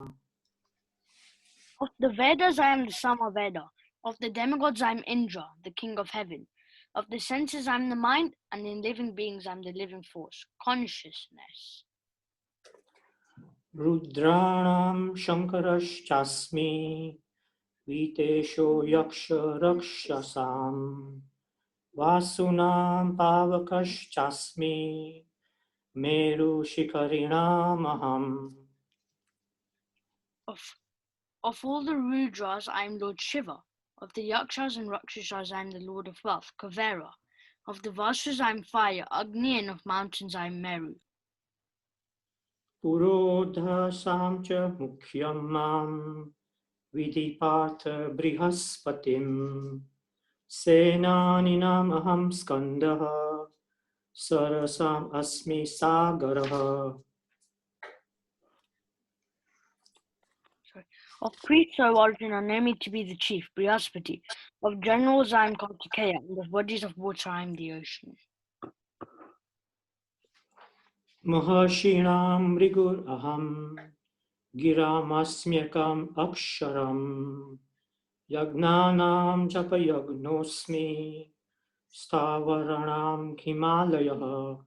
Of the Vedas, I am the Sama Veda. Of the demigods, I am Indra, the king of heaven. Of the senses, I am the mind, and in living beings, I am the living force, consciousness. Rudranam Shankarashchasmi Vitesho Yaksha Rakshasam Vasunam Pavakashchasmi Meru Shikarinamaham. Of all the Rudras, I am Lord Shiva. Of the Yakshas and Rakshasas, I am the Lord of Wealth, Kavera. Of the Vastas, I am fire, Agni, and of mountains, I am Meru. Purodhasam cha mukhyam mam Vidipatha Brihaspatim Senaninam aham skandaha Sarasam asmi sagaraha. Of priests, O Arjuna, know me to be the chief, Brihaspati. Of generals, I am Kartikeya, and of bodies of water, I am the ocean. Mahashinam Rigur aham Giramasmyakam aksharam Yagnanam japayagnosmi Stavaranam Himalayah.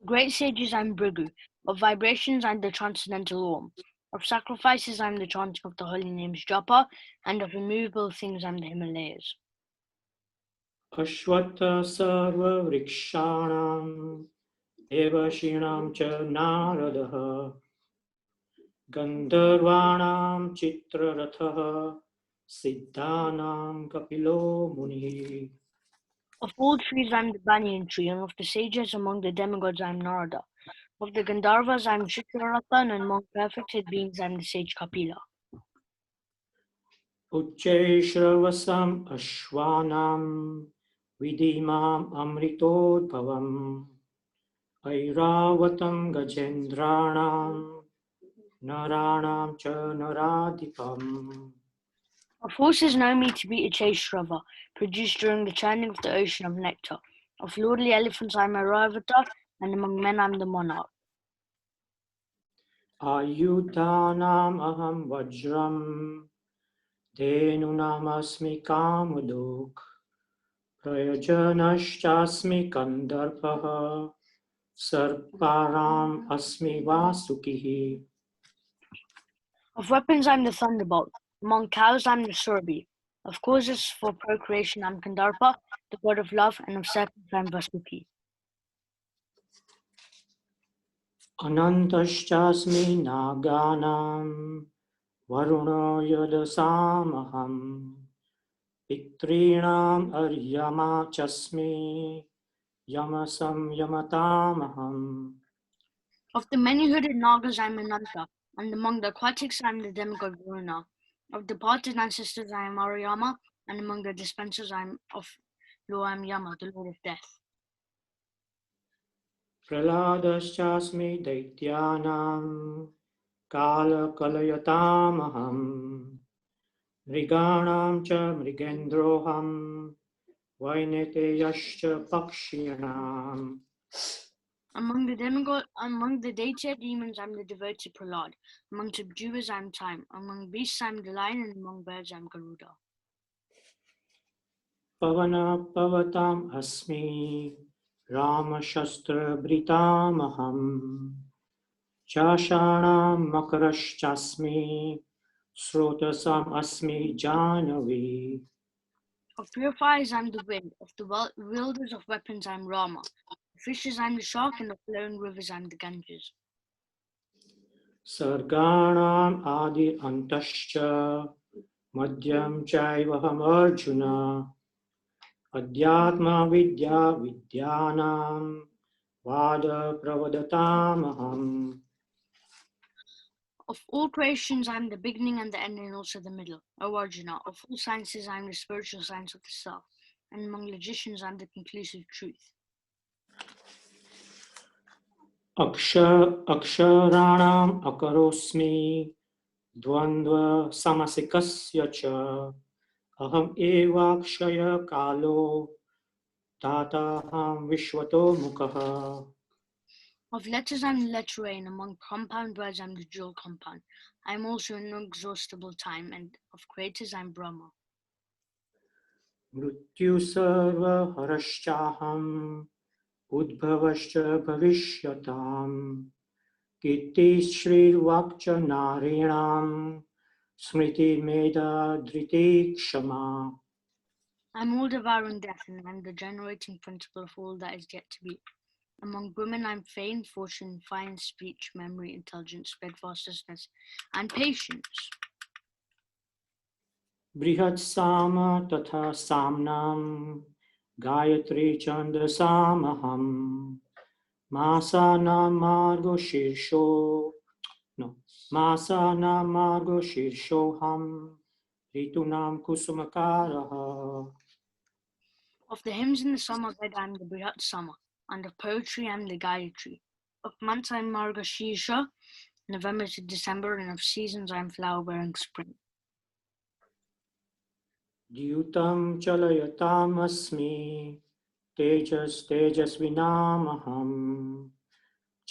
Great sages, I am Bhrigu. Of vibrations, I am the transcendental Om. Of sacrifices, I am the chanting of the holy names Japa, and of immovable things, I am the Himalayas. Ashwata sarva vrikshanam Devashinam cha naradaha Gandharvanam chitraratha Siddhanam kapilo muni. Of all trees, I am the banyan tree, and of the sages among the demigods, I am Narada. Of the Gandharvas, I am Chitraratha, and among perfected beings, I am the sage Kapila. Uchcheshravasam ashvanam Vidimam amritodbhavam Airavatam gajendranam Naranam cha naradipam. Of horses know me to be Icheshrava, produced during the churning of the ocean of nectar. Of lordly elephants, I am Airavata, and among men, I am the monarch. Ayudhanam aham vajram Dhenunam asmi kamadok Prayajanashchasmi kandarpaha Sarparam asmi vasukihi. Of weapons, I am the thunderbolt. Among cows, I am the Surabhi. Of causes for procreation, I am Kandarpa, the god of love, and of serpents, I am Vasuki. Anantaschasmi naganam Varuno yadasamaham Pitrinam aryama chasmi Yamasam yamatamaham. Of the many-hooded Nagas, I am Ananta, and among the aquatics, I am the demigod Varuna. Of departed ancestors, I am Ariyama, and among the dispensers, I am Yama, the lord of death. Praladaschasmi daityanam Kala kalayatamaham Mriganam cha mrigendroham Vaineteyascha pakshinam. Among the deityed demons, I am the devoted Prahlad. Among subduers, I am Time. Among beasts, I am the lion, and among birds, I am Garuda. Pavana pavatam asmi Rama shastra britamaham Chashanam makaraschasmi Srotasam asmi janavi. Of purifiers, I am the wind. Of the wielders of weapons, I am Rama. Of fishes, I am the shark, and of flowing rivers, I am the Ganges. Sarganam adi antascha Madhyam chaivaham arjuna Adhyatma vidya vidyanam Vada pravadatamaham. Of all creations, I am the beginning and the end, and also the middle. O Arjuna, of all sciences, I am the spiritual science of the self, and among logicians, I am the conclusive truth. Aksharanam akarosmi Dvandva samasikasya cha Aham evakshaya kalo Tataham vishwato mukaha. Of letters I'm the letter A, and among compound words I'm the dual compound. I am also an inexhaustible time, and of creators I'm Brahma. Mrityu sarva harashchaham udbhavascha bhavishyatam Kiti Shri Vakcha Narinam Smriti Meda Dhriti Kshama. I'm all devouring death, and I'm the generating principle of all that is yet to be. Among women I'm fame, fortune, fine speech, memory, intelligence, steadfastness, and patience. Brihat Sama Tatha Samnam Gayatri Chandra Samaham Masana Margo Shirsho No Masana Margo Shirshoham Ritunam Kusumakaraha. Of the hymns in the summer bed I'm the Brihat Sama, and of poetry I'm the Gayatri. Of months I'm Margashirsha, November to December, and of seasons I'm flower-bearing spring. Dyutam Chalayatam Asmi Tejas Tejasvinamaham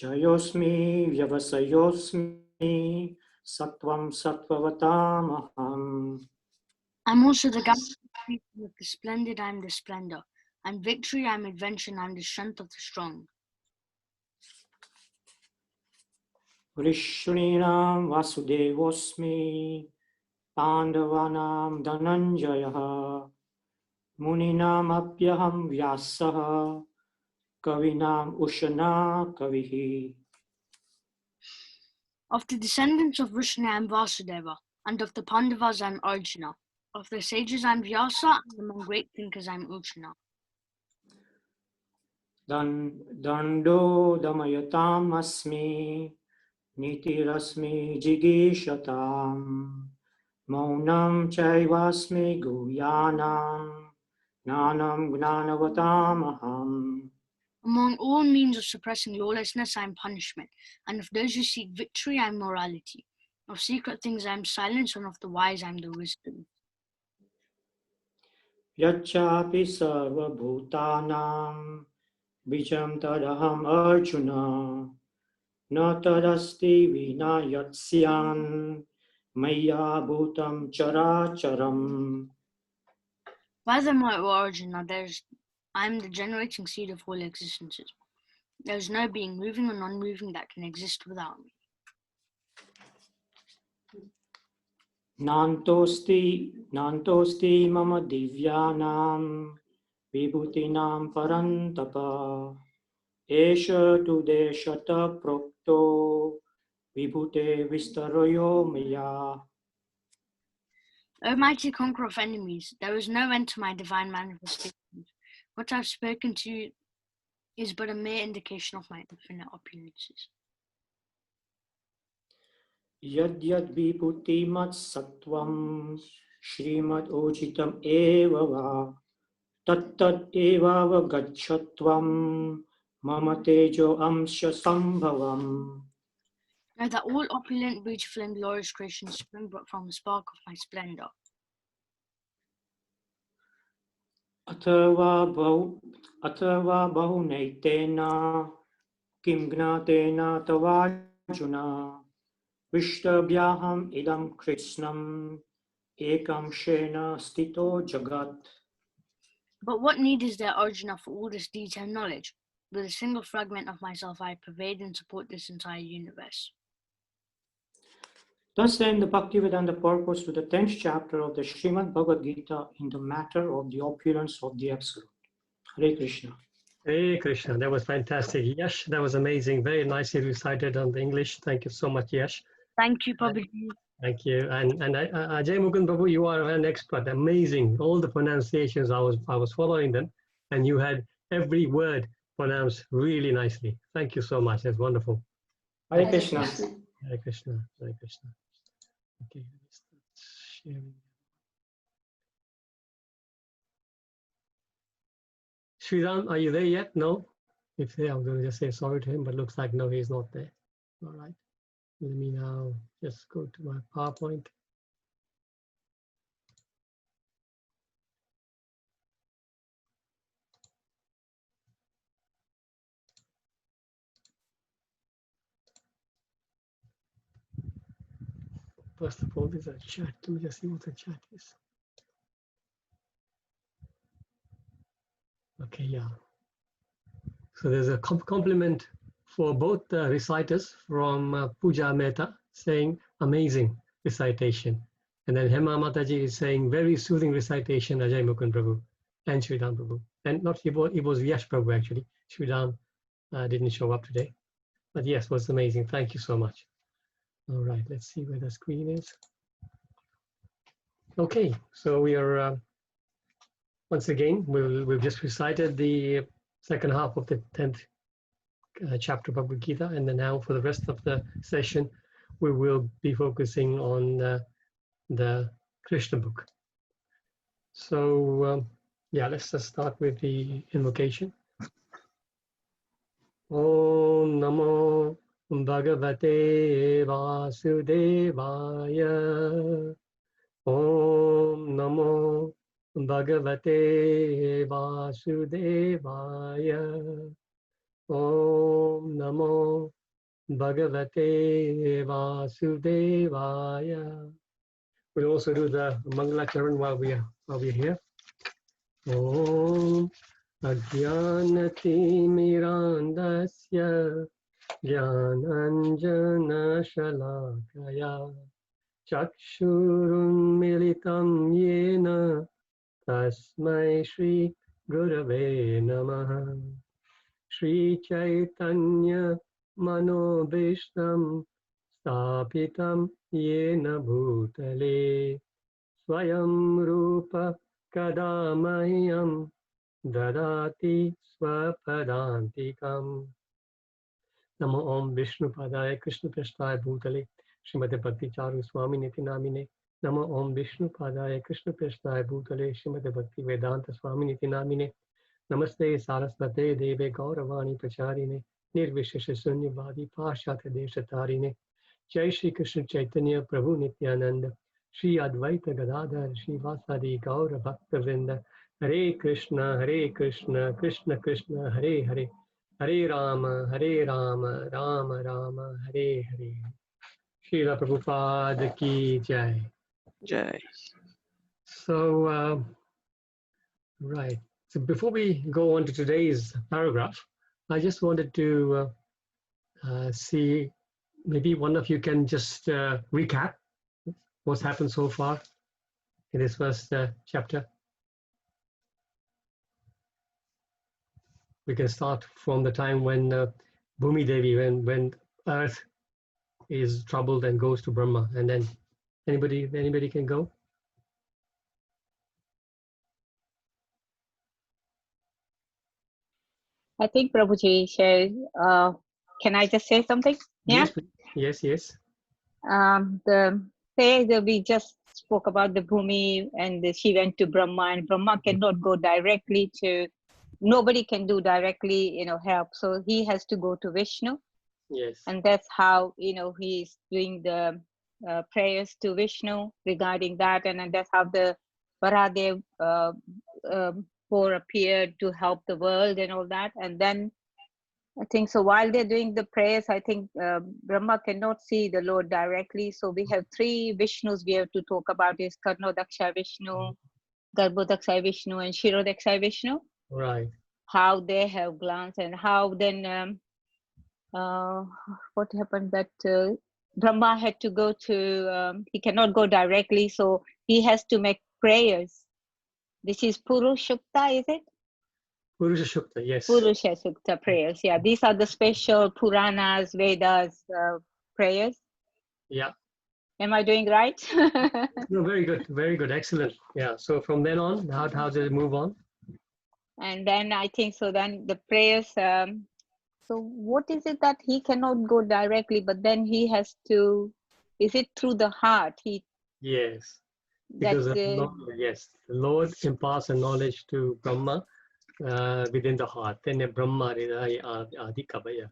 Jayosmi Vyavasayosmi Sattvam Sattvavatamaham. I'm also the Gayatri. Of the splendid I'm the splendor, and victory I'm adventure, and I'm the strength of the strong. Vrishninam Vasudevosmi Pandavanam Dhananjaya Muninam Apyaham Vyasaha Kavinam Ushana Kavihi. Of the descendants of Vrishni I'm Vasudeva, and of the Pandavas I'm Arjuna. Of the sages I'm Vyasa, and among great thinkers I'm Uchana. Dando Damayatam Asmi Nitirasmi Jigishatam Maunam Chaivasmi Guyanam Nanam Gnanavatamaham. Among all means of suppressing lawlessness I'm punishment, and of those who seek victory I'm morality. Of secret things I'm silence, and of the wise I'm the wisdom. Yachapi Sarva Bhutanam Bijam Tadaham Arjuna Na Tadasti Vina Yatsyan Maya Bhutam Characharam. Furthermore, O Arjuna, I'm the generating seed of all existences. There is no being moving or non-moving that can exist without me. Nantosti Mama Divyanam Vibhutinam Parantapa Esha tu Deshata Prokto Vibhute Vistaroyo Maya. O mighty conqueror of enemies, there is no end to my divine manifestations. What I've spoken to you is but a mere indication of my infinite opulences. Yad yad vibhutimat sattvam Shrimad Ochitam eva va Tat tat eva va gachatvam Mama tejo amsha sambhavam. Know that all opulent, beautiful, and glorious creations spring from the spark of my splendor. Atharva bahunaitena Kim gnatena tavajuna Vishtabhyaham idam krishnam Ekam shena stito jagat. But what need is there, Arjuna, for all this detailed knowledge? With a single fragment of myself, I pervade and support this entire universe. Thus then, the Bhaktivedanta purpose to the 10th chapter of the Srimad Bhagavad Gita in the matter of the opulence of the Absolute. Hare Krishna. Hey Krishna, that was fantastic. Yash, that was amazing. Very nicely recited on the English. Thank you so much, Yash. Thank you, Prabhuji. Thank you. And Ajay Mukund Babu, you are an expert. Amazing. All the pronunciations, I was following them, and you had every word pronounced really nicely. Thank you so much. That's wonderful. Hare Krishna. Hare Krishna. Hare Krishna. Okay, let me start sharing. Sriram, are you there yet? No? If there, I'm going to just say sorry to him, but looks like no, he's not there. All right. Let me now just go to my PowerPoint. First of all, there's a chat. Let me just see what the chat is. Okay, yeah. So there's a compliment for both the reciters from Pooja Mehta saying amazing recitation. And then Hema Mataji is saying very soothing recitation, Ajay Mukund Prabhu and Sridham Prabhu. And not it was Yash Prabhu actually. Sridham didn't show up today. But yes, was amazing. Thank you so much. All right, let's see where the screen is. Okay, so we are once again, we've just recited the second half of the 10th chapter of Bhagavad Gita, and then now for the rest of the session, we will be focusing on the Krishna book. So yeah, let's just start with the invocation. Om Namo Bhagavate Vasudevaya. Om Namo Bhagavate Vasudevaya. Om Namo Bhagavate Vasudevaya. We'll also do the Mangala Charan while we're here. Om Ajnanati Mirandasya Jnananjana Shalakaya Chakshurun Militam Yena Tasmai Shri Gurave Namaha. Shri Chaitanya Manobishtam Stapitam Yena Bhutale Swayam Rupa Kadamayam Dadati Swapadantikam. Namo Om Vishnu Padaya Krishna Prasthaya Bhutale Srimate Bhakti Charu Swami Niti Namine. Namo Om Vishnu Padaya Krishna Prasthaya Bhutale Srimate Bhakti Vedanta Swami Niti Namine. Namaste Saraswate Deve Gauravani Pacharine Nirvishesha Sunyavadi Pashata Deshatarine Jai Shri Krishna Chaitanya Prabhu Nityananda Shri Advaita Gadadhar Shri Vasadi Gaura Bhakta Vrinda Hare Krishna Krishna Krishna Hare Hare Hare Rama Rama Rama Hare Hare. Srila Prabhupada Ki Jai. Jai. So right. So before we go on to today's paragraph, I just wanted to see, maybe one of you can just recap what's happened so far in this first chapter. We can start from the time when Bhumi Devi, when Earth is troubled and goes to Brahma, and then anybody can go. I think Prabhuji shared. Can I just say something? Yeah. Yes. We just spoke about the Bhumi, and she went to Brahma, and Brahma cannot go directly to. Nobody can do directly, help. So he has to go to Vishnu. Yes. And that's how he's doing the prayers to Vishnu regarding that, and then that's how the Varadev appeared to help the world and all that. And then I think so while they're doing the prayers, I think Brahma cannot see the Lord directly. So we have three Vishnus we have to talk about: is Karnodaksha Vishnu, Garbhodaksha Vishnu, and Shirodaksha Vishnu. Right. How they have glance, and how then what happened that Brahma had to go to, he cannot go directly, so he has to make prayers. This is Purushukta, is it? Purusha Shukta, yes. Purusha Sukta prayers, yeah. These are the special Puranas, Vedas prayers. Yeah. Am I doing right? No, very good, excellent. Yeah, so from then on, how does it move on? And then I think so then the prayers, so what is it that he cannot go directly, but then he has to, is it through the heart? Yes, because the Lord imparts a knowledge to Brahma within the heart. Then the Brahma Adikabaya.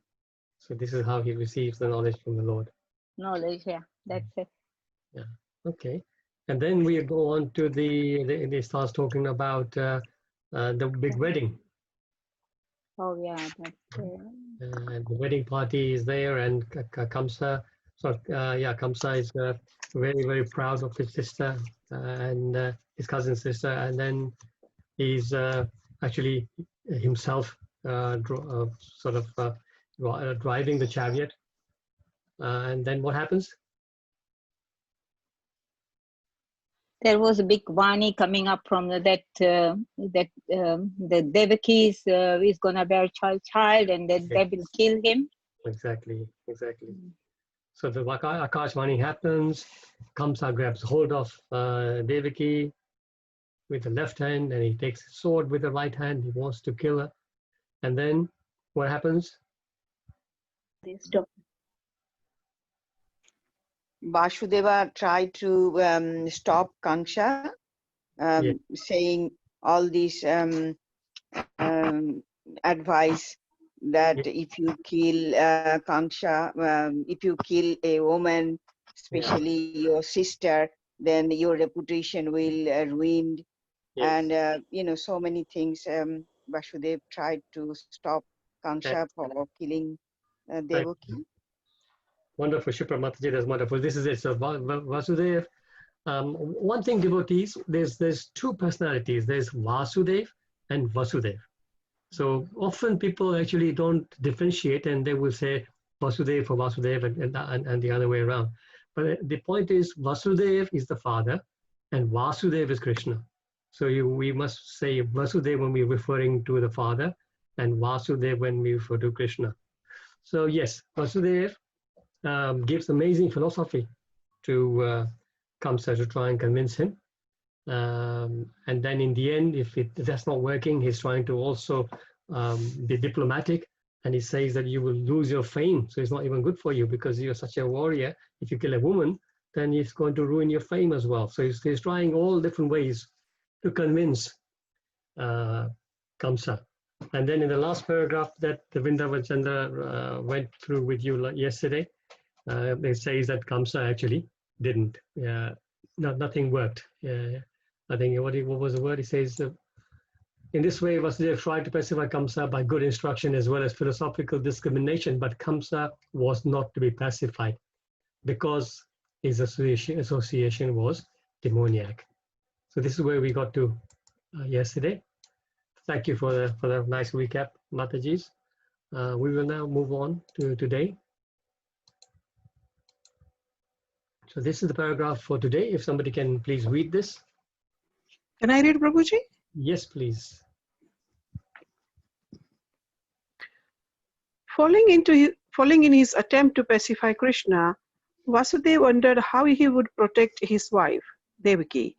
So this is how he receives the knowledge from the Lord. Knowledge, yeah, that's it. Yeah, okay. And then we go on to they start talking about the big wedding. Oh yeah, that's And the wedding party is there, and Kamsa So yeah, Kamsa is very, very proud of his sister and his cousin sister, and then he's actually himself sort of driving the chariot. And then what happens? There was a big Vani coming up from the Devaki is gonna bear child, and then they will kill him. Exactly. So the Akashvani happens. Kamsa grabs hold of Devaki with the left hand, and he takes his sword with the right hand. He wants to kill her. And then what happens? They stop. Vasudeva tried to stop Kansa, saying all this advice that if you kill Kansa, if you kill a woman, especially your sister, then your reputation will ruined. And so many things. Vasudeva tried to stop Kansa for killing Devaki. Wonderful, Shupra Mataji, that's wonderful. This is it. So Vasudeva. One thing, devotees, there's two personalities. There's Vasudev and Vasudev. So often people actually don't differentiate, and they will say Vasudev for Vasudev and the other way around. But the point is, Vasudev is the father, and Vasudev is Krishna. So we must say Vasudev when we're referring to the father, and Vasudev when we refer to Krishna. So yes, Vasudev gives amazing philosophy to Kamsa to try and convince him. And then in the end, if that's not working, he's trying to also be diplomatic, and he says that you will lose your fame. So it's not even good for you because you're such a warrior. If you kill a woman, then it's going to ruin your fame as well. So he's trying all different ways to convince Kamsa. And then in the last paragraph that the Vrindavan Chandra went through with you yesterday, it says that Kamsa actually didn't. Nothing worked. I think what was the word? He says, in this way, Vasudeva tried to pacify Kamsa by good instruction as well as philosophical discrimination, but Kamsa was not to be pacified because his association was demoniac. So this is where we got to yesterday. Thank you for the nice recap, Matajis. We will now move on to today. So this is the paragraph for today. If somebody can please read this. Can I read, Prabhuji? Yes, please. Falling in his attempt to pacify Krishna, Vasudeva wondered how he would protect his wife, Devaki.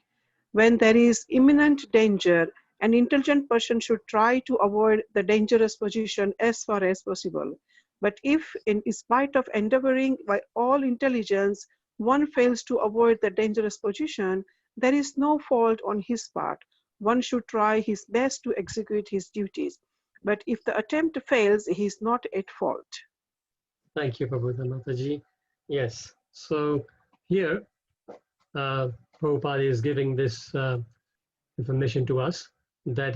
When there is imminent danger, an intelligent person should try to avoid the dangerous position as far as possible. But if, in spite of endeavoring by all intelligence, one fails to avoid the dangerous position, there is no fault on his part. One should try his best to execute his duties. But if the attempt fails, he is not at fault. Thank you, Prabhupada Mataji. Yes. So here, Prabhupada is giving this information to us that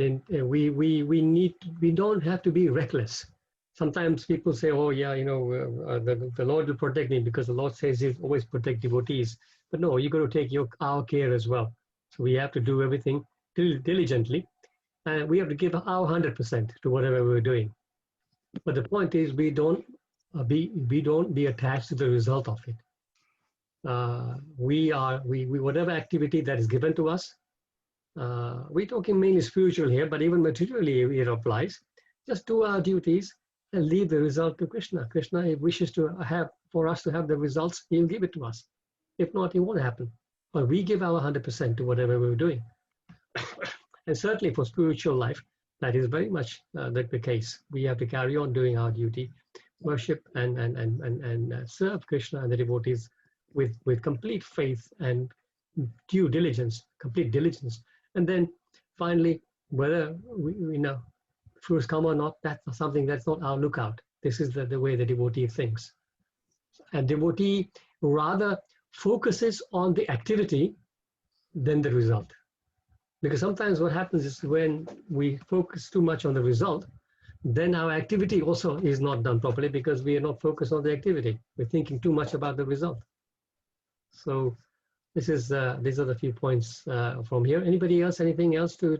we don't have to be reckless. Sometimes people say, oh yeah, the Lord will protect me because the Lord says he'll always protect devotees. But no, you got to take our care as well. So we have to do everything diligently, and we have to give our 100% to whatever we're doing. But the point is, we don't be attached to the result of it. Whatever activity that is given to us, we're talking mainly spiritual here, but even materially it applies. Just do our duties and leave the result to Krishna. Krishna, if wishes for us to have the results, he'll give it to us. If not, it won't happen. But we give our 100% to whatever we're doing. And certainly for spiritual life, that is very much the case. We have to carry on doing our duty, worship and serve Krishna and the devotees with complete faith and due diligence, complete diligence. And then finally, whether we know fruits come or not, that's something that's not our lookout. This is the way the devotee thinks. And devotee rather focuses on the activity than the result. Because sometimes what happens is when we focus too much on the result, then our activity also is not done properly because we are not focused on the activity. We're thinking too much about the result. So this is these are the few points from here. Anybody else? Anything else to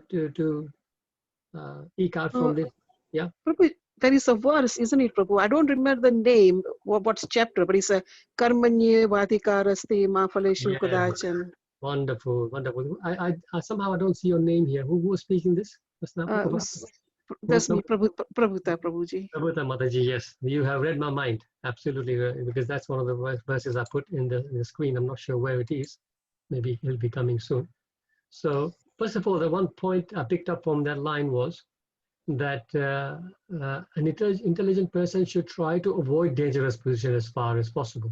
eke out from this? Yeah. Prabhu, there is a verse, isn't it, Prabhu? I don't remember the name, what's chapter, but it's a Karmanye Vadhikarasti Mafaleshu Kadachan. Wonderful, wonderful. I somehow I don't see your name here. Who was speaking this? That's me, Prabhuta, Prabhuji. Prabhuta Mataji, yes. You have read my mind. Absolutely, because that's one of the verses I put in the screen. I'm not sure where it is. Maybe it'll be coming soon. So, first of all, the one point I picked up from that line was that an intelligent person should try to avoid dangerous position as far as possible.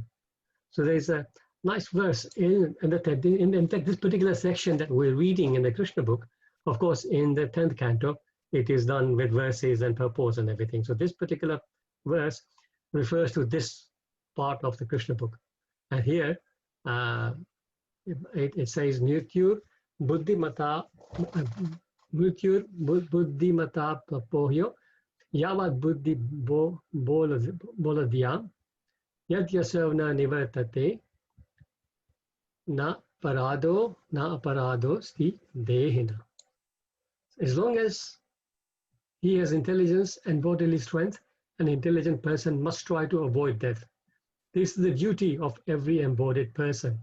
So there's a nice verse in fact, this particular section that we're reading in the Krishna book, of course, in the 10th canto, it is done with verses and purport and everything. So this particular verse refers to this part of the Krishna book. And here it says, Mrityur buddhimata papohyo yavat buddhi boladhyam yad yasavna nivartate na parado sti dehina. As long as he has intelligence and bodily strength, an intelligent person must try to avoid death. This is the duty of every embodied person.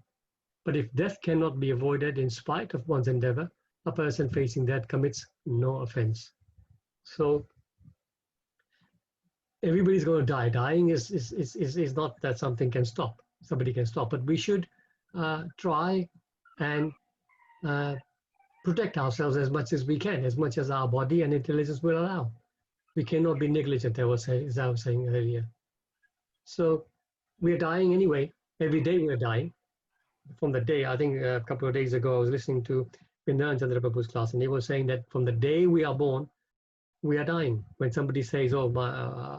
But if death cannot be avoided in spite of one's endeavor, a person facing death commits no offense. So everybody's going to die. Dying is not that something can stop. Somebody can stop, but we should try and protect ourselves as much as we can, as much as our body and intelligence will allow. We cannot be negligent, as I was saying earlier. So we're dying anyway. Every day we're dying. From the day, I think a couple of days ago, I was listening to Vrindavan Chandra Prabhu's class, and he was saying that from the day we are born, we are dying. When somebody says, oh,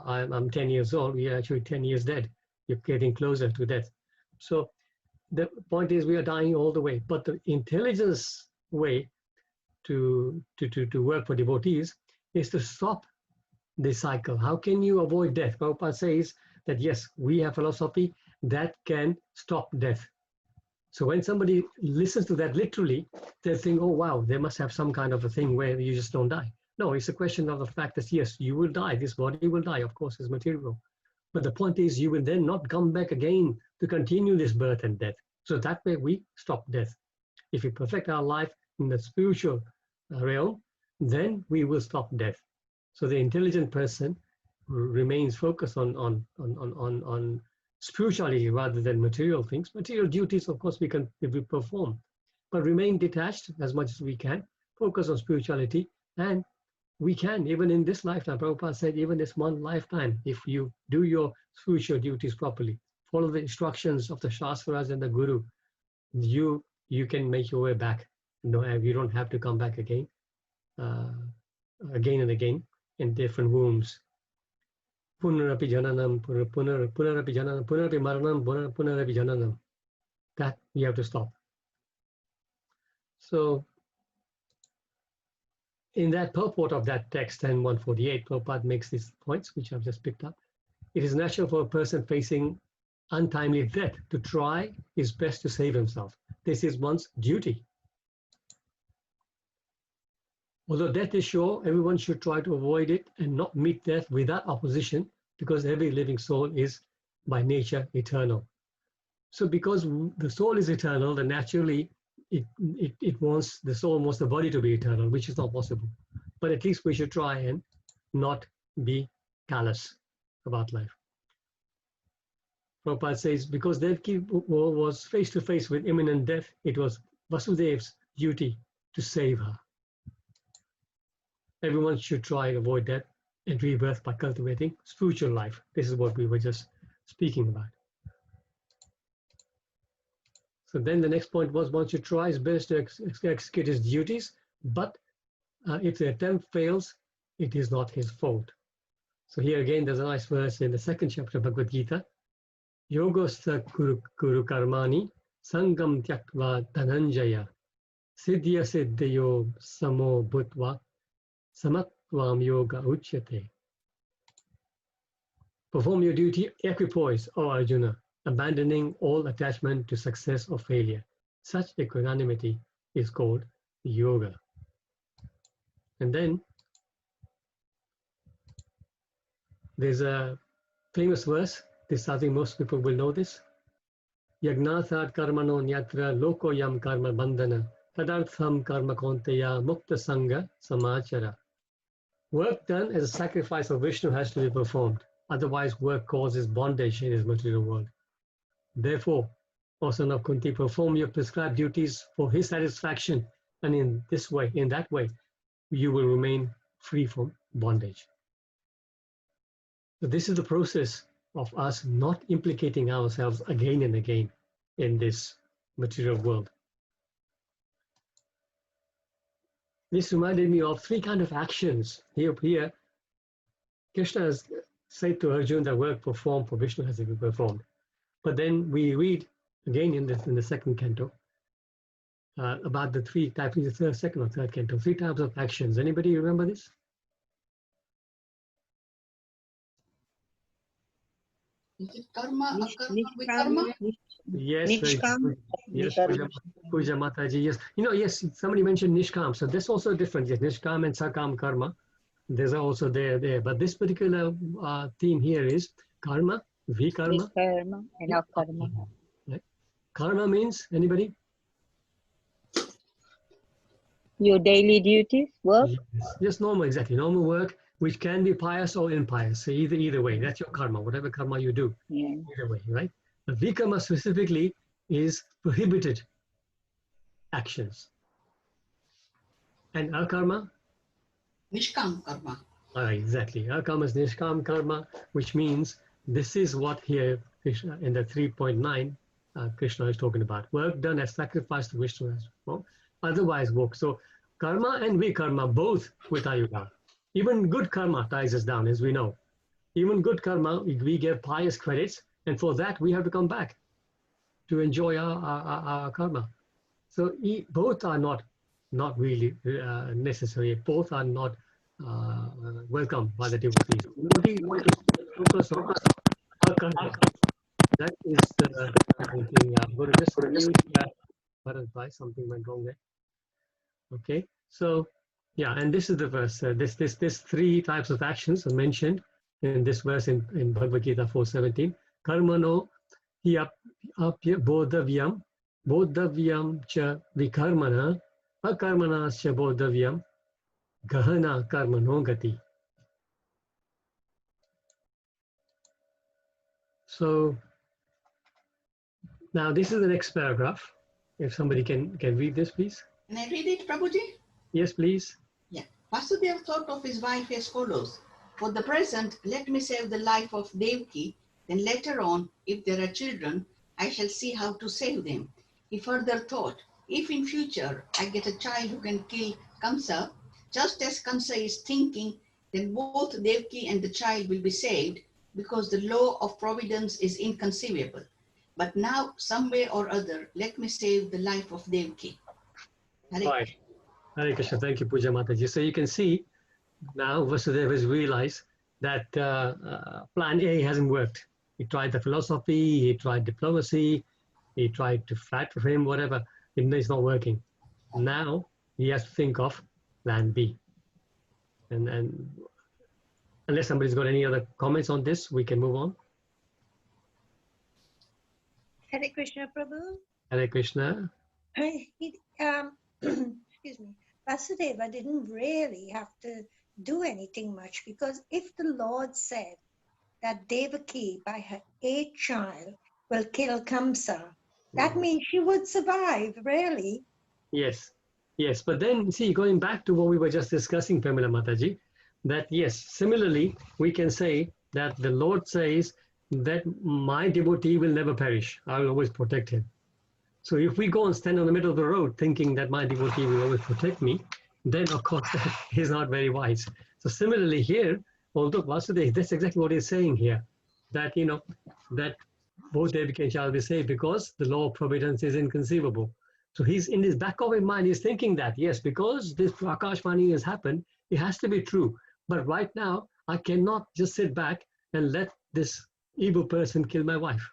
I'm 10 years old, we are actually 10 years dead. You're getting closer to death. So the point is we are dying all the way. But the intelligence way to work for devotees is to stop this cycle. How can you avoid death? Prabhupada says that yes, we have philosophy that can stop death. So when somebody listens to that literally, they think, oh wow, there must have some kind of a thing where you just don't die. No, it's a question of the fact that yes, you will die. This body will die, of course, it's material. But the point is you will then not come back again to continue this birth and death. So that way we stop death. If we perfect our life in the spiritual realm, then we will stop death. So the intelligent person remains focused on spirituality rather than material things. Material duties, of course, we perform, but remain detached as much as we can, focus on spirituality, and we can, even in this lifetime, Prabhupada said, even this one lifetime, if you do your spiritual duties properly, follow the instructions of the Shastras and the Guru, you can make your way back. No, you don't have to come back again and again in different wombs. Punarapi jananam, punarapi jananam, punarapi maranam, punarapi jananam. That we have to stop. So, in that purport of that text, 10.148, Prabhupada makes these points, which I've just picked up. It is natural for a person facing untimely death to try his best to save himself. This is one's duty. Although death is sure, everyone should try to avoid it and not meet death without opposition, because every living soul is by nature eternal. So because the soul is eternal, then naturally the soul wants the body to be eternal, which is not possible. But at least we should try and not be callous about life. Prabhupada says, because Devaki was face to face with imminent death, it was Vasudev's duty to save her. Everyone should try and avoid death and rebirth by cultivating spiritual life. This is what we were just speaking about. So then the next point was one should try his best to execute his duties, but if the attempt fails, it is not his fault. So here again, there's a nice verse in the 2nd chapter of Bhagavad Gita. Yogosta kuru karmani sangam tyaktva dhananjaya siddhya siddhayo samo bhutva samatvam yoga uchyate. Perform your duty equipoise, O Arjuna, abandoning all attachment to success or failure. Such equanimity is called yoga. And then there's a famous verse. This, I think most people will know this. Yagnathat karmano nyatra lokoyam karma bandhana tadartham karma konteya mukta sangha samachara. Work done as a sacrifice of Vishnu has to be performed. Otherwise, work causes bondage in this material world. Therefore, O son of Kunti, perform your prescribed duties for his satisfaction, and in this way, in that way, you will remain free from bondage. So this is the process of us not implicating ourselves again and again in this material world. This reminded me of three kinds of actions. Here, Krishna has said to Arjuna that work performed for Vishnu has to be performed. But then we read again in the second canto about the three types, the second or third canto, three types of actions. Anybody remember this? Is it karma, akarma, vikarma? Yes, yes, Puja Mataji, yes. Yes, somebody mentioned Nishkam, so that's also different. Yes, Nishkam and Sakam karma, there's also there. But this particular theme here is karma, vikarma, Karma and akarma. right? Karma means, anybody? Your daily duties, work. Yes, just normal, exactly. Normal work, which can be pious or impious. So either way, that's your karma, whatever karma you do, Yeah. either way, right? The vikarma specifically is prohibited actions. And akarma? Nishkam karma. Exactly. Akarma is nishkam karma, which means this is what here Krishna, in the 3.9 Krishna is talking about. Work done as sacrifice to Vishnu as well. Otherwise work. So karma and vikarma both with Ayuga. Even good karma ties us down, as we know. Even good karma, we get pious credits, and for that we have to come back to enjoy our karma. So both are not really necessary. Both are not welcome by the devotees. Devotee want to focus on our karma. That is the thing. I'm going to just read something went wrong there. Okay, so yeah, and this is the verse. This three types of actions are mentioned in this verse in Bhagavad Gita 4:17. Karmano hi apya bodhavyam cha vikarmana akarmana cha bodhavyam gahana karmano gati. So now this is the next paragraph. If somebody can read this, please. Can I read it, Prabhuji? Yes, please. Yeah. Vasudeva thought of his wife as follows. For the present, let me save the life of Devaki. Then later on, if there are children, I shall see how to save them. He further thought, if in future I get a child who can kill Kamsa, just as Kamsa is thinking, then both Devaki and the child will be saved because the law of providence is inconceivable. But now, some way or other, let me save the life of Devaki. Right. Hare Krishna. Thank you, Puja Mataji. So you can see now Vasudeva has realized that plan A hasn't worked. He tried the philosophy, he tried diplomacy, he tried to flatter him, whatever. It's not working. Now he has to think of plan B. And unless somebody's got any other comments on this, we can move on. Hare Krishna, Prabhu. Hare Krishna. Excuse me. Vasudeva didn't really have to do anything much, because if the Lord said that Devaki, by her 8th child, will kill Kamsa, that means she would survive, really. Yes, yes. But then, see, going back to what we were just discussing, Pamela Mataji, that yes, similarly, we can say that the Lord says that my devotee will never perish. I will always protect him. So if we go and stand on the middle of the road thinking that my devotee will always protect me, then of course that is not very wise. So similarly here, although Vasudeva, that's exactly what he's saying here, that, you know, that both Devaki and shall be saved because the law of providence is inconceivable. So he's in his back of his mind, he's thinking that, yes, because this Akashvani has happened, it has to be true. But right now, I cannot just sit back and let this evil person killed my wife.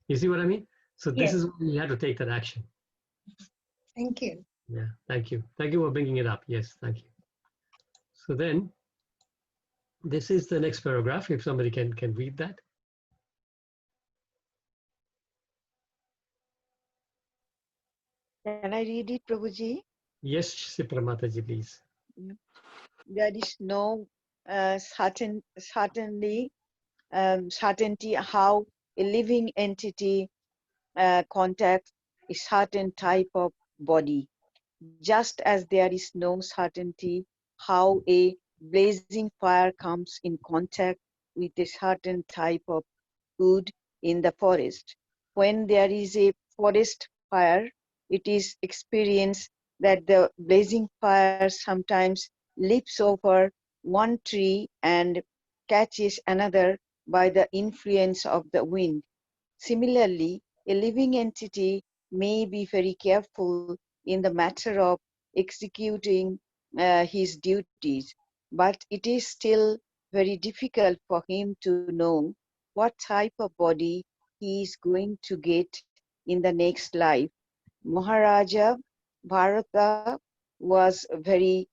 You see what I mean? So this Yes. is when you have to take that action. Thank you. Yeah, thank you. Thank you for bringing it up. Yes, thank you. So then, this is the next paragraph, if somebody can read that. Can I read it, Prabhuji? Yes, Sipra Mataji, please. There is no certainty how a living entity contacts a certain type of body, just as there is no certainty how a blazing fire comes in contact with a certain type of wood in the forest. When there is a forest fire, it is experienced that the blazing fire sometimes leaps over one tree and catches another by the influence of the wind. Similarly, a living entity may be very careful in the matter of executing his duties, but it is still very difficult for him to know what type of body he is going to get in the next life. Maharaja Bharata was very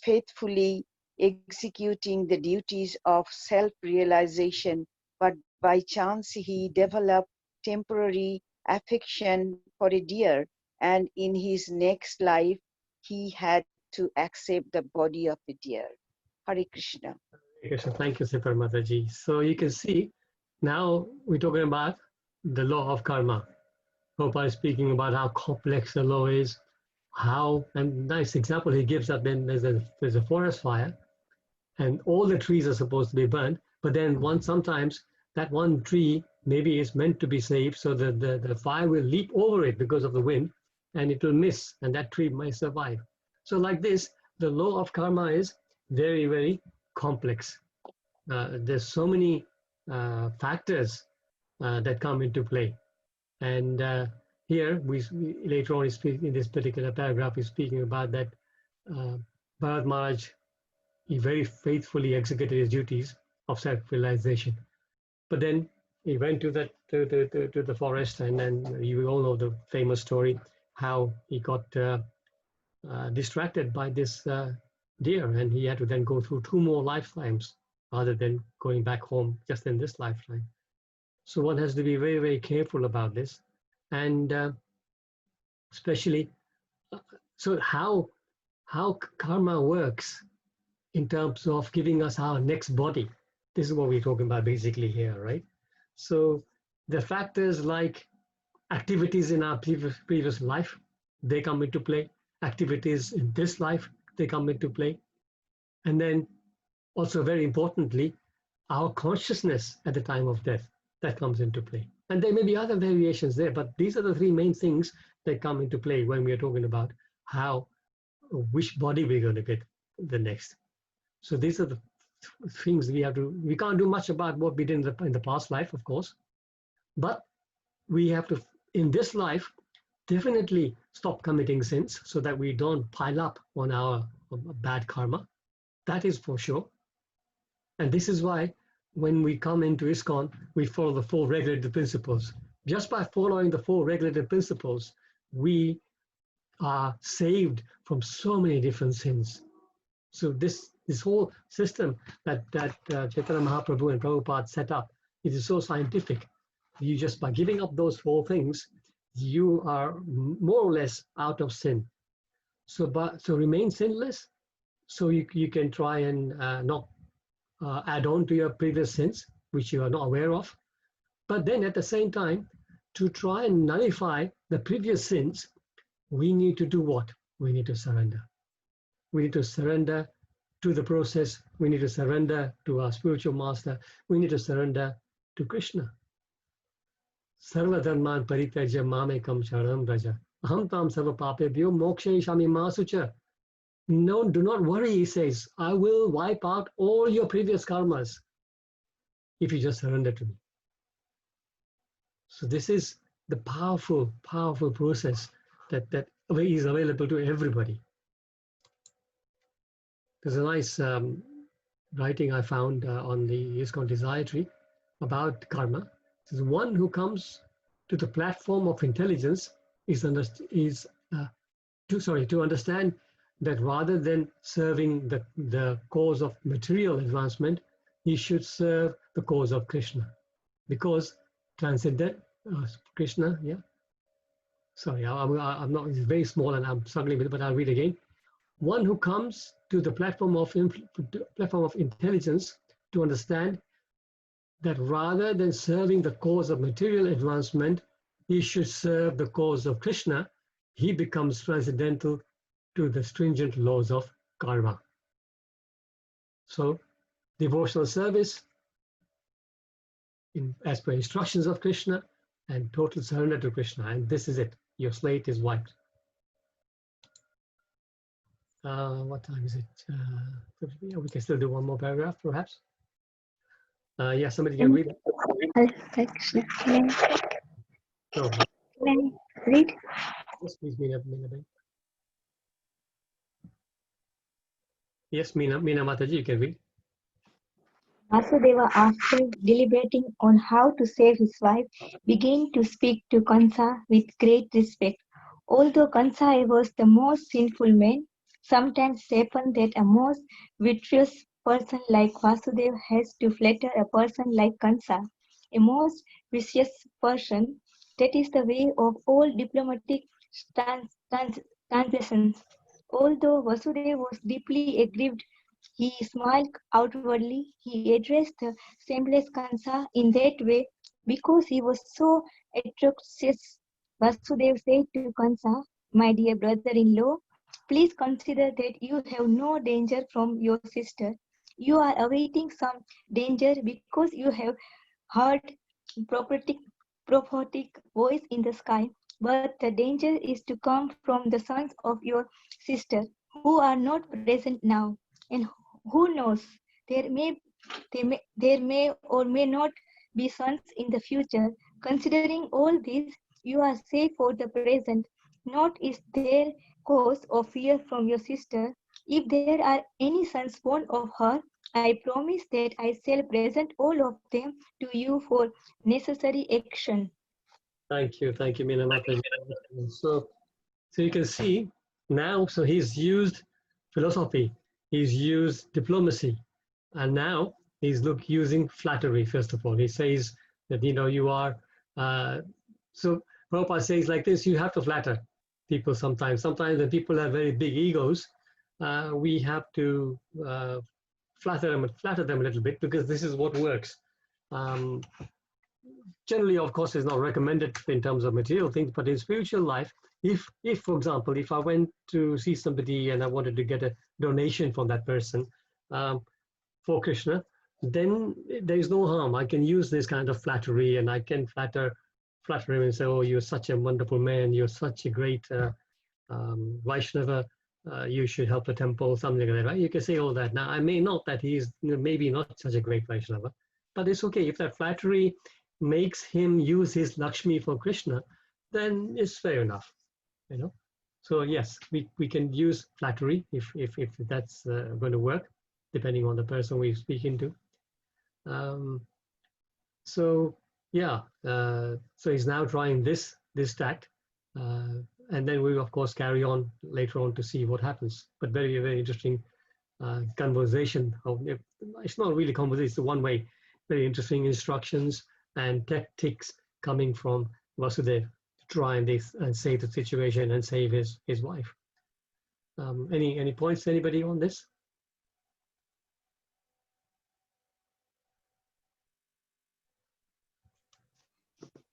faithfully executing the duties of self-realization, but by chance he developed temporary affection for a deer, and in his next life he had to accept the body of a deer. Hare Krishna. Thank you, Sipra Mataji. So you can see, now we're talking about the law of karma. Prabhupada is speaking about how complex the law is, how, and nice example he gives that then there's a forest fire, and all the trees are supposed to be burned, but then sometimes that one tree maybe is meant to be saved, so that the fire will leap over it because of the wind, and it will miss, and that tree might survive. So like this, the law of karma is very, very complex. There's so many factors that come into play. And here, we later on in this particular paragraph, is speaking about that Bharat Maharaj, he very faithfully executed his duties of self-realization. But then he went to the forest, and then you all know the famous story how he got distracted by this deer, and he had to then go through 2 more lifetimes rather than going back home just in this lifetime. So one has to be very, very careful about this, and especially so how karma works in terms of giving us our next body. This is what we're talking about basically here, right? So the factors like activities in our previous life, they come into play. Activities in this life, they come into play. And then also very importantly, our consciousness at the time of death, that comes into play. And there may be other variations there, but these are the 3 main things that come into play when we are talking about which body we're going to get the next. So these are the things we can't do much about what we did in the past life, of course, but we have to, in this life, definitely stop committing sins so that we don't pile up on our bad karma. That is for sure. And this is why when we come into ISKCON, we follow the 4 regulated principles. Just by following the 4 regulated principles, we are saved from so many different sins. So this whole system that Chaitanya Mahaprabhu and Prabhupada set up, it is so scientific. You just by giving up those 4 things, you are more or less out of sin. So remain sinless. So you can try and not add on to your previous sins, which you are not aware of. But then at the same time, to try and nullify the previous sins, we need to do what? We need to surrender. We need to surrender to the process. We need to surrender to our spiritual master. We need to surrender to Krishna. Sarva dharman parityajya mamekam sharanam vraja. Aham tam sarva papebhyo mokshayishami ma sucha. No, do not worry, he says. I will wipe out all your previous karmas if you just surrender to me. So this is the powerful, powerful process that is available to everybody. There's a nice writing I found on the ISKCON Desire Tree about karma. It says, one who comes to the platform of intelligence to understand that rather than serving the cause of material advancement, he should serve the cause of Krishna. Because transcendent Krishna, yeah. Sorry, I'm not, it's very small and I'm struggling with it, but I'll read again. One who comes to the platform of intelligence to understand that rather than serving the cause of material advancement, he should serve the cause of Krishna, he becomes transcendental to the stringent laws of karma. So, devotional service as per instructions of Krishna and total surrender to Krishna. And this is it. Your slate is wiped. What time is it? We can still do one more paragraph, perhaps. Yeah, somebody can read it. No. Can I read? Yes, please, Meena. Yes, Meena Mataji, you can read. Vasudeva, after deliberating on how to save his wife, began to speak to Kansa with great respect. Although Kansa was the most sinful man, sometimes it happened that a most virtuous person like Vasudeva has to flatter a person like Kansa, a most vicious person. That is the way of all diplomatic transactions. Although Vasudeva was deeply aggrieved, he smiled outwardly. He addressed the shameless Kansa in that way because he was so atrocious. Vasudeva said to Kansa, "My dear brother-in-law, please consider that you have no danger from your sister. You are awaiting some danger because you have heard prophetic voice in the sky. But the danger is to come from the sons of your sister, who are not present now. And who knows, there may or may not be sons in the future. Considering all this, you are safe for the present. Not is there cause of fear from your sister. If there are any sons born of her, I promise that I shall present all of them to you for necessary action." Thank you, Meena Mataji. So you can see now, so he's used philosophy, he's used diplomacy, and now he's using flattery. First of all, he says that you are. So Prabhupada says like this: you have to flatter people sometimes. Sometimes when people have very big egos, we have to flatter them a little bit, because this is what works. Generally, of course, it's not recommended in terms of material things, but in spiritual life, if for example, if I went to see somebody and I wanted to get a donation from that person for Krishna, then there is no harm. I can use this kind of flattery, and I can flatter him and say, "Oh, you're such a wonderful man. You're such a great Vaishnava. You should help the temple," something like that, right? You can say all that. Now, I may not that he's maybe not such a great Vaishnava, but it's okay if that flattery makes him use his Lakshmi for Krishna, then it's fair enough, So yes, we can use flattery if that's going to work, depending on the person we're speaking to. So yeah, so he's now trying this tact, and then we of course carry on later on to see what happens. But very, very interesting conversation. It's not really conversation; it's the one way. Very interesting instructions and tactics coming from Vasudeva to try and save the situation and save his wife. Any points, anybody on this?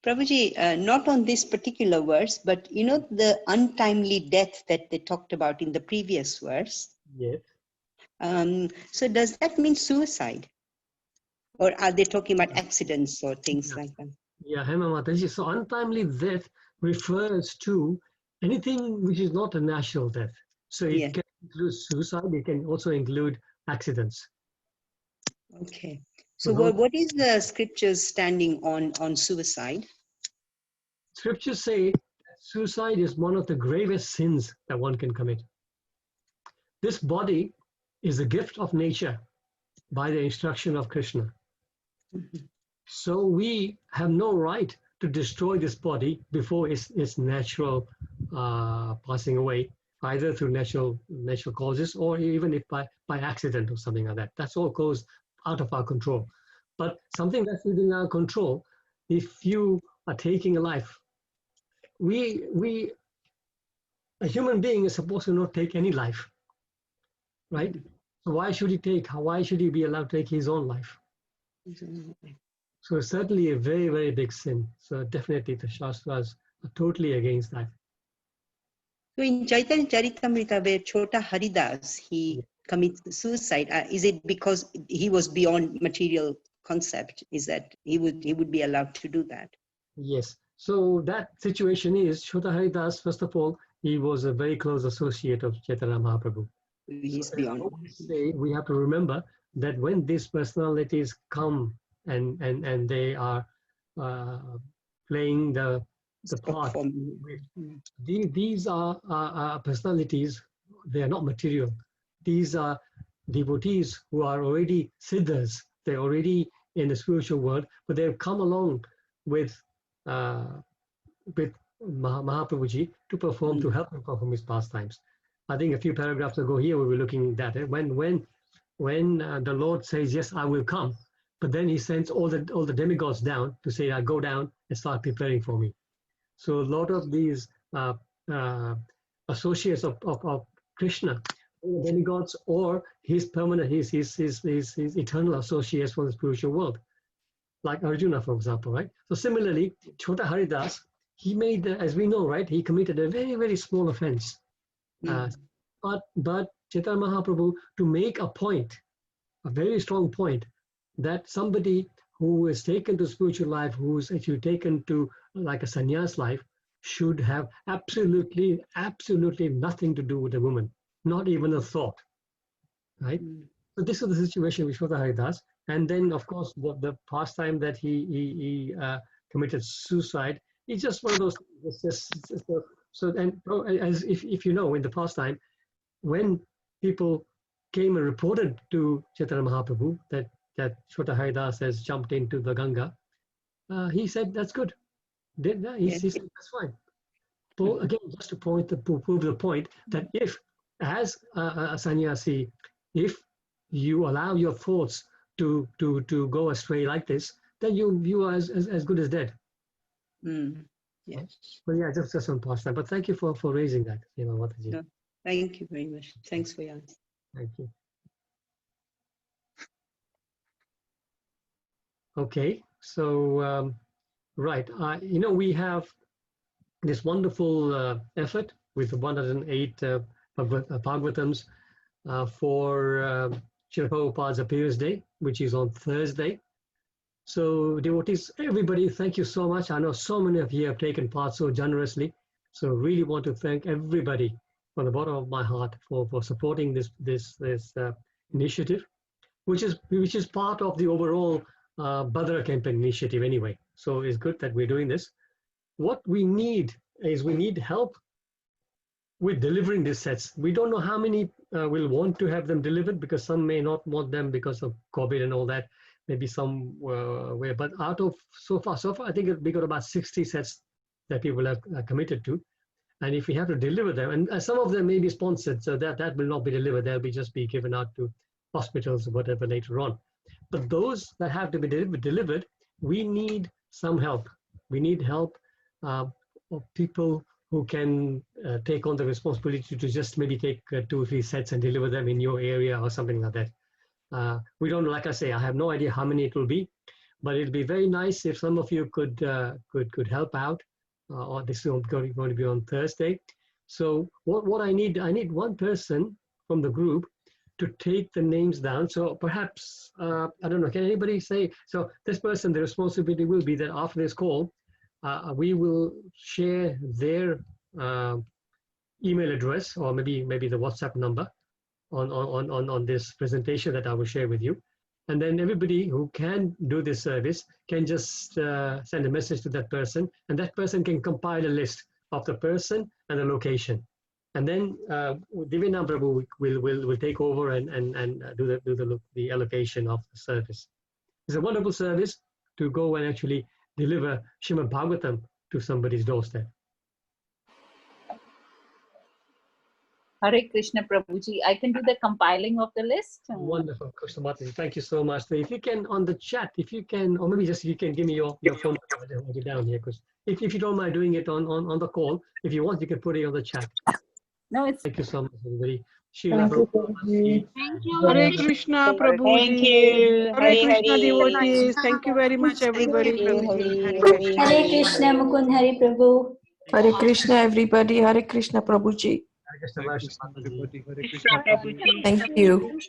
Prabhuji, not on this particular verse, but the untimely death that they talked about in the previous verse. Yes. So does that mean suicide? Or are they talking about accidents or things like that? Yeah, Hema Mataji. So untimely death refers to anything which is not a natural death. So it can include suicide. It can also include accidents. Okay. So what is the scriptures standing on suicide? Scriptures say suicide is one of the gravest sins that one can commit. This body is a gift of nature. by the instruction of Krishna. Mhm. So we have no right to destroy this body before its natural passing away, either through natural causes or even if by accident or something like that. That's all goes out of our control. But something that's within our control, if you are taking a life, a human being is supposed to not take any life, right? So why should he be allowed to take his own life? So it's certainly a very, very big sin. So definitely the Shastras are totally against that. So in Chaitanya Charitamrita, where Chota Haridas, he commits suicide, is it because he was beyond material concept? Is that he would be allowed to do that? Yes. So that situation is, Chota Haridas, first of all, he was a very close associate of Chaitanya Mahaprabhu. He's So beyond. today we have to remember that when these personalities come and they are playing the part, these are personalities. They are not material. These are devotees who are already siddhas. They're already in the spiritual world, but they've come along with Mahaprabhuji to perform, to help him perform his pastimes. I think a few paragraphs ago here we were looking at it. When the Lord says, yes, I will come, but then he sends all the demigods down to say, go down and start preparing for me. So a lot of these associates of Krishna, demigods, or his permanent, his eternal associates from the spiritual world, like Arjuna, for example, right? So similarly, Chota Haridas, he made, as we know, right, he committed a very, very small offense. But Chaitanya Mahaprabhu, to make a point, a very strong point, that somebody who is taken to spiritual life, who's actually taken to like a sannyas life, should have absolutely nothing to do with a woman, not even a thought, right? So this is the situation with Chota Haridas. And then, of course, the pastime that he committed suicide is just one of those. As if you know, in the pastime, when people came and reported to Chaitanya Mahaprabhu that Chota Haridas has jumped into the Ganga, he said, that's good. He said, that's fine. Again, just to prove the point that if, as a sannyasi, if you allow your thoughts to go astray like this, then you are as good as dead. Yes. Well, yeah, just on pastime. But thank you for raising that, Mataji. No, thank you very much. Thanks for your answer. Thank you. Okay, so right, we have this wonderful effort with 108 Bhagavatams for Srila Prabhupada's Appearance Day, which is on Thursday. So devotees, everybody, thank you so much. I know so many of you have taken part so generously. So really want to thank everybody from the bottom of my heart for supporting this initiative, which is part of the overall Bhadra campaign initiative anyway. So it's good that we're doing this. What we need is help with delivering these sets. We don't know how many will want to have them delivered, because some may not want them because of COVID and all that. Maybe some way, but out of so far, I think we got about 60 sets that people have committed to. And if we have to deliver them, and some of them may be sponsored, so that will not be delivered. They'll just be given out to hospitals or whatever later on. But those that have to be delivered, we need some help. We need help of people who can take on the responsibility to just maybe take 2 or 3 sets and deliver them in your area or something like that. We don't, like I say, I have no idea how many it will be, but it'll be very nice if some of you could help out. Or this is going to be on Thursday. So what I need one person from the group to take the names down. So perhaps, I don't know, can anybody say, so this person, the responsibility will be that after this call, we will share their email address, or maybe the WhatsApp number on this presentation that I will share with you. And then everybody who can do this service can just send a message to that person, and that person can compile a list of the person and the location. And then Divyanam Prabhu will take over and do the allocation of the service. It's a wonderful service to go and actually deliver Srimad Bhagavatam to somebody's doorstep. Hare Krishna Prabhuji, I can do the compiling of the list. Wonderful, Krishna Mataji. Thank you so much. So if you can, on the chat, if you can, or maybe just you can give me your phone number, I'll just write it down here, because if you don't mind doing it on the call, if you want, you can put it on the chat. No, it's. Thank you so much, everybody. Thank you, Prabhuji. Thank you. Hare Krishna, Thank Prabhuji. you. Hare Hare Krishna, Hare. devotees. Thank you very much, everybody. Hare Krishna, Mukund Hari Prabhu. Hare Krishna, everybody. Hare Krishna, Prabhuji. Hare Krishna, Mataji. Krishna, Prabhuji. Thank you.